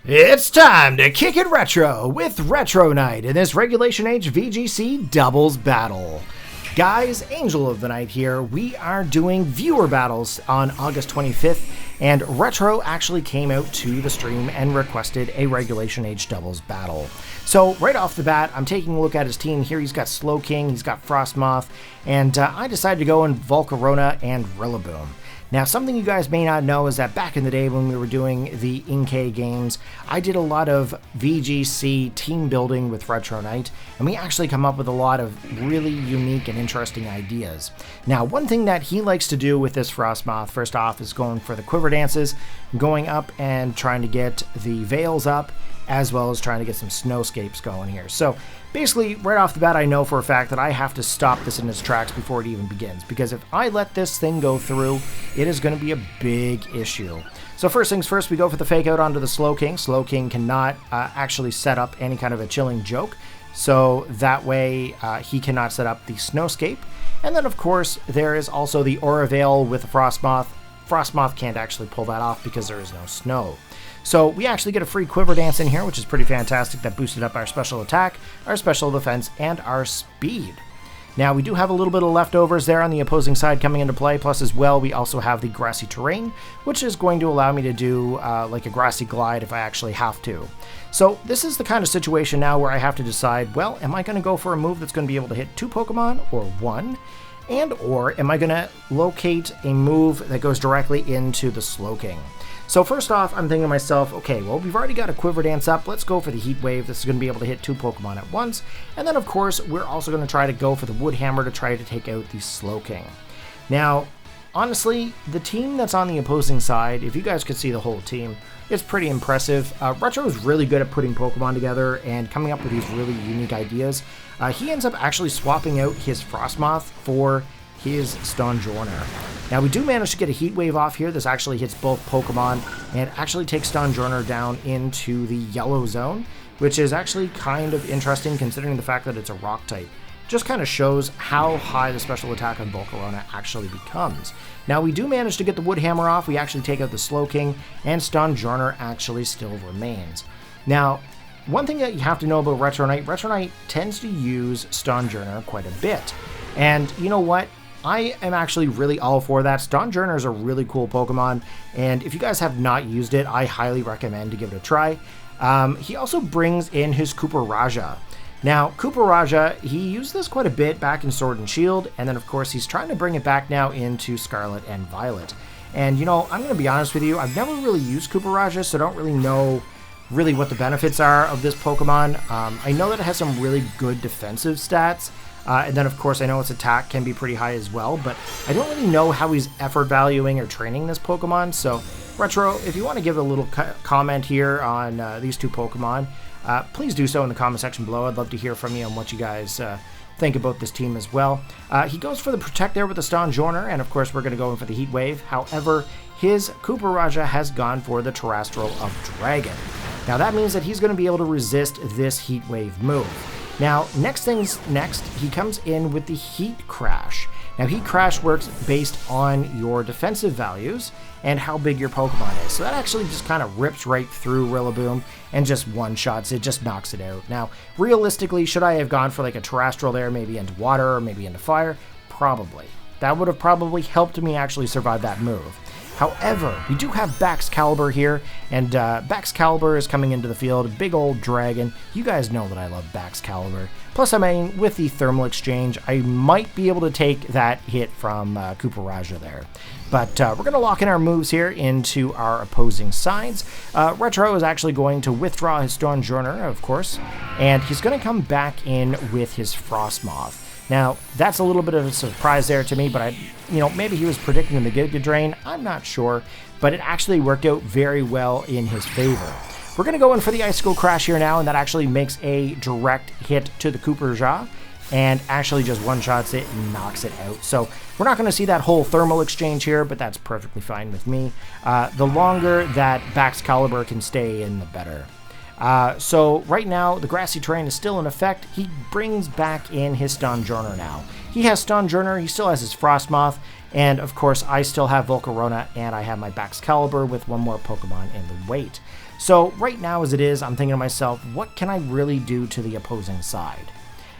It's time to kick it retro with Retronyte in this Regulation H VGC doubles battle. Guys, Angel of the Night here. We are doing viewer battles on August 25th, and Retro actually came out to the stream and requested a Regulation H doubles battle. So right off the bat, I'm taking a look at his team here. He's got Slowking, he's got Frostmoth, and I decided to go in Volcarona and Rillaboom. Now, something you guys may not know is that back in the day when we were doing the Inkay games, I did a lot of VGC team building with Retronyte, and we actually come up with a lot of really unique and interesting ideas. Now, one thing that he likes to do with this Frostmoth, first off, is going for the quiver dances, going up and trying to get the veils up, as well as trying to get some snowscapes going here. So basically, right off the bat, I know for a fact that I have to stop this in its tracks before it even begins, because if I let this thing go through, it is going to be a big issue. So first things first, we go for the fake out onto the Slowking. Slowking cannot actually set up any kind of a chilling joke, so that way he cannot set up the snowscape. And then of course, there is also the Aura Veil with the Frostmoth. Frostmoth can't actually pull that off because there is no snow. So we actually get a free Quiver Dance in here, which is pretty fantastic. That boosted up our special attack, our special defense, and our speed. Now, we do have a little bit of leftovers there on the opposing side coming into play, plus as well, we also have the Grassy Terrain, which is going to allow me to do like a Grassy Glide if I actually have to. So this is the kind of situation now where I have to decide, well, am I going to go for a move that's going to be able to hit 2 Pokemon or 1? And or am I going to locate a move that goes directly into the Slowking? So first off, I'm thinking to myself, okay, well, we've already got a Quiver Dance up. Let's go for the Heat Wave. This is going to be able to hit 2 Pokemon at once. And then, of course, we're also going to try to go for the Wood Hammer to try to take out the Slowking. Now, honestly, the team that's on the opposing side, if you guys could see the whole team, it's pretty impressive. Retro is really good at putting Pokemon together and coming up with these really unique ideas. He ends up actually swapping out his Frostmoth for his Stonjourner. Now we do manage to get a Heat Wave off here. This actually hits both Pokemon and actually takes Stonjourner down into the yellow zone, which is actually kind of interesting considering the fact that it's a rock type. Just kind of shows how high the special attack on Volcarona actually becomes. Now we do manage to get the Wood Hammer off. We actually take out the Slowking, and Stonjourner actually still remains. Now, one thing that you have to know about Retronyte tends to use Stonjourner quite a bit. And you know what? I am actually really all for that. Stonjourner is a really cool Pokemon, and if you guys have not used it, I highly recommend to give it a try. He also brings in his Cooper-Raja. Now, Cooper-Raja, he used this quite a bit back in Sword and Shield, and then of course he's trying to bring it back now into Scarlet and Violet. And you know, I'm going to be honest with you, I've never really used Cooper-Raja, so I don't really know what the benefits are of this Pokemon. I know that it has some really good defensive stats, and then, of course, I know its attack can be pretty high as well, but I don't really know how he's effort valuing or training this Pokemon. So, Retro, if you want to give a little comment here on these two Pokemon, please do so in the comment section below. I'd love to hear from you on what you guys think about this team as well. He goes for the Protect there with the Stonjourner, and of course, we're going to go in for the Heat Wave. However, his Cooper-Raja has gone for the Terrestrial of Dragon. Now, that means that he's going to be able to resist this Heat Wave move. Now, next things next, he comes in with the Heat Crash. Now, Heat Crash works based on your defensive values and how big your Pokemon is. So that actually just kind of rips right through Rillaboom and just one-shots it, just knocks it out. Now, realistically, should I have gone for like a Terrestrial there, maybe into Water or maybe into Fire? Probably. That would have probably helped me actually survive that move. However, we do have Baxcalibur here, and Baxcalibur is coming into the field, a big old dragon. You guys know that I love Baxcalibur. Plus, I mean, with the Thermal Exchange, I might be able to take that hit from Cooper-Raja there. But we're going to lock in our moves here into our opposing sides. Retro is actually going to withdraw his Stonjourner, of course, and he's going to come back in with his Frostmoth. Now, that's a little bit of a surprise there to me, but maybe he was predicting the Giga Drain. I'm not sure, but it actually worked out very well in his favor. We're going to go in for the Icicle Crash here now, and that actually makes a direct hit to the Cooper-Raja, and actually just one-shots it and knocks it out. So we're not going to see that whole Thermal Exchange here, but that's perfectly fine with me. The longer that Baxcalibur can stay in, the better. So right now, the Grassy Terrain is still in effect. He brings back in his Stonjourner now. He has Stonjourner, he still has his Frostmoth, and of course I still have Volcarona, and I have my Baxcalibur with one more Pokemon in the wait. So right now as it is, I'm thinking to myself, what can I really do to the opposing side?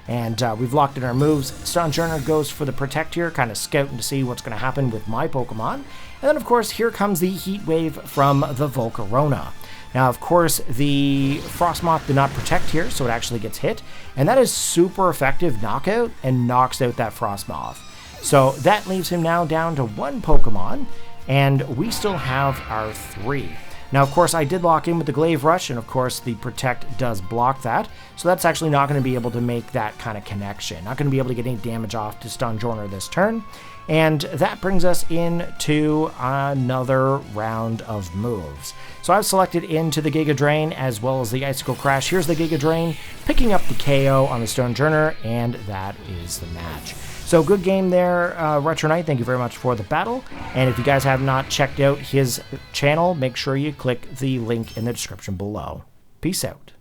And we've locked in our moves. Stonjourner goes for the Protect here, kind of scouting to see what's going to happen with my Pokemon. And then, of course, here comes the Heat Wave from the Volcarona. Now, of course, the Frostmoth did not Protect here, so it actually gets hit. And that is super effective knockout and knocks out that Frostmoth. So that leaves him now down to 1 Pokemon, and we still have our 3. Now, of course, I did lock in with the Glaive Rush, and of course, the Protect does block that, so that's actually not going to be able to make that kind of connection. Not going to be able to get any damage off to Stonjourner this turn, and that brings us into another round of moves. So I've selected into the Giga Drain as well as the Icicle Crash. Here's the Giga Drain, picking up the KO on the Stonjourner, and that is the match. So good game there, Retronyte. Thank you very much for the battle. And if you guys have not checked out his channel, make sure you click the link in the description below. Peace out.